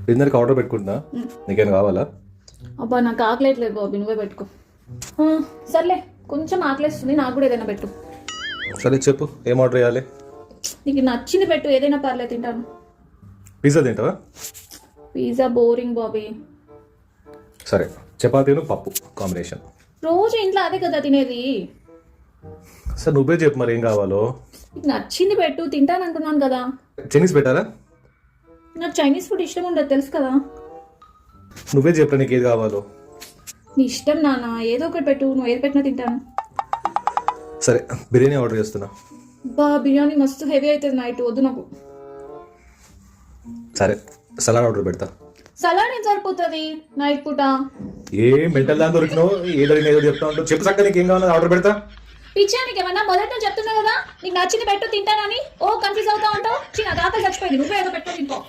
డిన్నర్కి ఆర్డర్ పెట్టుకుంటున్నా, నీకేం కావాలా? అబ్బా నాకు ఆకలేట్లేదు బాబీ, నువ్వే పెట్టుకో. సర్లే, కొంచెం ఆకలేస్తుంది, నాకు కూడా ఏదైనా పెట్టు. సరే చెప్పు, ఏం ఆర్డర్ చేయాలి? నీకు నచ్చింది పెట్టు, ఏదైనా పర్లేదు, తింటాను. పిజ్జా తింటావా? Pizza boring Bobby. సరే, చపాతీను పప్పు కాంబినేషన్. రోజు ఇంట్లో అదే కదా తినేది. సరే నువ్వే చెప్పు మరి ఏం కావాలో. నీకు నచ్చింది పెట్టు, తింటాను అంటున్నాను కదా. చైనీస్ పెట్టారా? నాకు చైనీస్ ఫుడ్ ఇష్టం ఉండదు, తెలుసు కదా. నువ్వే చెప్పరా నీకు ఏది కావాలో. నీ ఇష్టం నాన్న, ఏదో ఒకటి పెట్టు, నువ్వు ఏది పెట్టినా తింటాను. సరే బిర్యానీ ఆర్డర్ చేస్తున్నా. బా బిర్యానీ మస్తు హెవీ అవుతుంది నైట్, వద్దు నాకు. సరే సలాడ్ ఆర్డర్ పెడతా. సలాడ్ ఏం సరిపోతుంది నైట్ పూట? ఏ మెంటల్ దాని దొరికినావు, ఏదో చెప్తా ఉంటావు. చెప్పు చక్క నీకు ఏం కావాలో ఆర్డర్ పెడతా. పిచ్చా నీకేమన్నా, మొదట చెప్తున్నా కదా నీకు నచ్చింది పెట్టు తింటానని. ఓ కన్ఫ్యూజ్ అవుతా ఉంటావు. చిన్న దాకా చచ్చిపోయింది, నువ్వే ఏదో పెట్టు తింటావు.